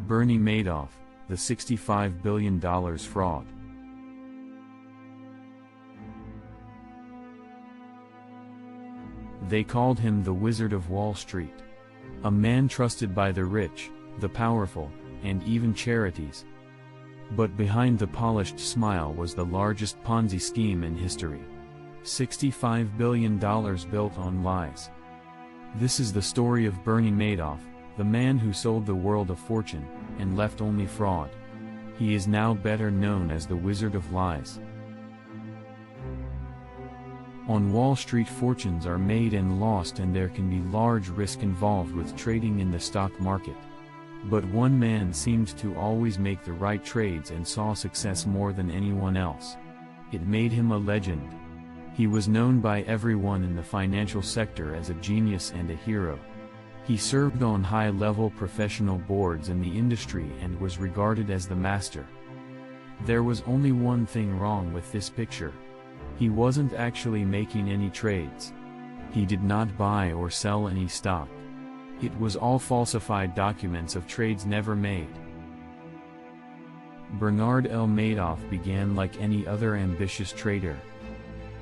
Bernie Madoff, the $65 billion fraud. They called him the Wizard of Wall Street. A man trusted by the rich, the powerful, and even charities. But behind the polished smile was the largest Ponzi scheme in history. $65 billion built on lies. This is the story of Bernie Madoff, the man who sold the world a fortune, and left only fraud. He is now better known as the Wizard of Lies. On Wall Street, fortunes are made and lost, and there can be large risk involved with trading in the stock market. But one man seemed to always make the right trades and saw success more than anyone else. It made him a legend. He was known by everyone in the financial sector as a genius and a hero. He served on high-level professional boards in the industry and was regarded as the master. There was only one thing wrong with this picture. He wasn't actually making any trades. He did not buy or sell any stock. It was all falsified documents of trades never made. Bernard L. Madoff began like any other ambitious trader.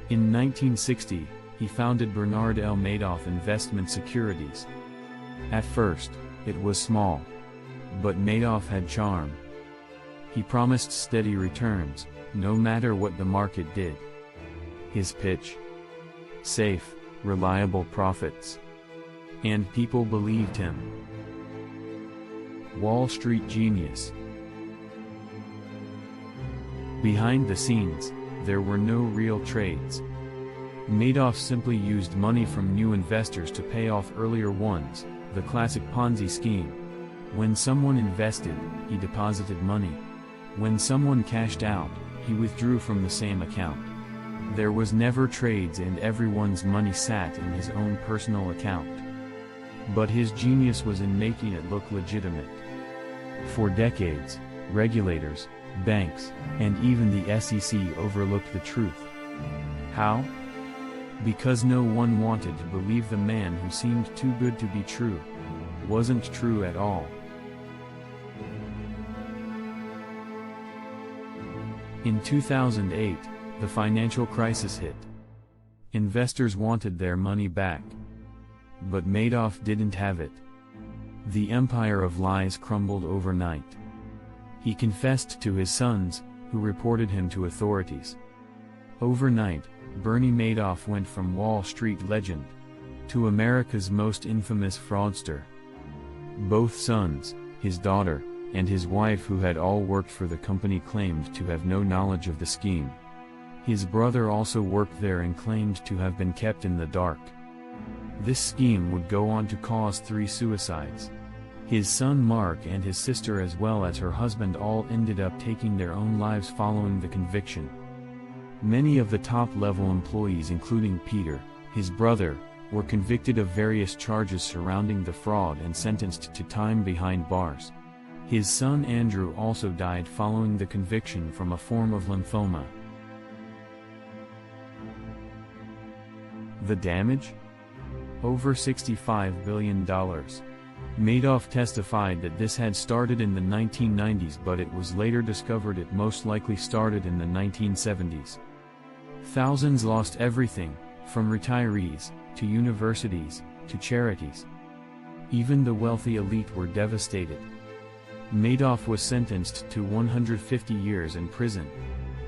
In 1960, he founded Bernard L. Madoff Investment Securities. At first, it was small. But Madoff had charm. He promised steady returns, no matter what the market did. His pitch? Safe, reliable profits. And people believed him. Wall Street genius. Behind the scenes, there were no real trades. Madoff simply used money from new investors to pay off earlier ones, the classic Ponzi scheme. When someone invested, he deposited money. When someone cashed out, he withdrew from the same account. There was never trades, and everyone's money sat in his own personal account. But his genius was in making it look legitimate. For decades, regulators, banks, and even the SEC overlooked the truth. How? Because no one wanted to believe the man who seemed too good to be true wasn't true at all. In 2008, the financial crisis hit. Investors wanted their money back. But Madoff didn't have it. The empire of lies crumbled overnight. He confessed to his sons, who reported him to authorities. Overnight, Bernie Madoff went from Wall Street legend to America's most infamous fraudster. Both sons, his daughter, and his wife, who had all worked for the company, claimed to have no knowledge of the scheme. His brother also worked there and claimed to have been kept in the dark. This scheme would go on to cause 3 suicides. His son Mark and his sister, as well as her husband, all ended up taking their own lives following the conviction. Many of the top-level employees, including Peter, his brother, were convicted of various charges surrounding the fraud and sentenced to time behind bars. His son Andrew also died following the conviction from a form of lymphoma. The damage? Over $65 billion. Madoff testified that this had started in the 1990s, but it was later discovered it most likely started in the 1970s. Thousands lost everything, from retirees, to universities, to charities. Even the wealthy elite were devastated. Madoff was sentenced to 150 years in prison.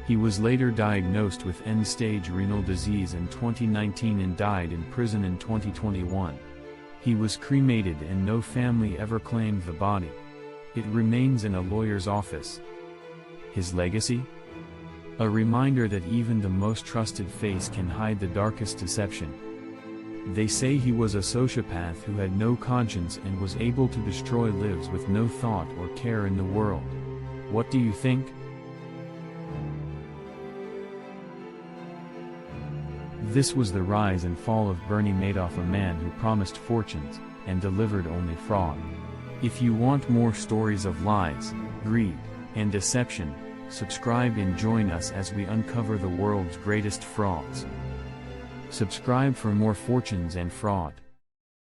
He was later diagnosed with end-stage renal disease in 2019 and died in prison in 2021. He was cremated and no family ever claimed the body. It remains in a lawyer's office. His legacy? A reminder that even the most trusted face can hide the darkest deception. They say he was a sociopath who had no conscience and was able to destroy lives with no thought or care in the world. What do you think? This was the rise and fall of Bernie Madoff, a man who promised fortunes, and delivered only fraud. If you want more stories of lies, greed, and deception, subscribe and join us as we uncover the world's greatest frauds. Subscribe for more fortunes and fraud.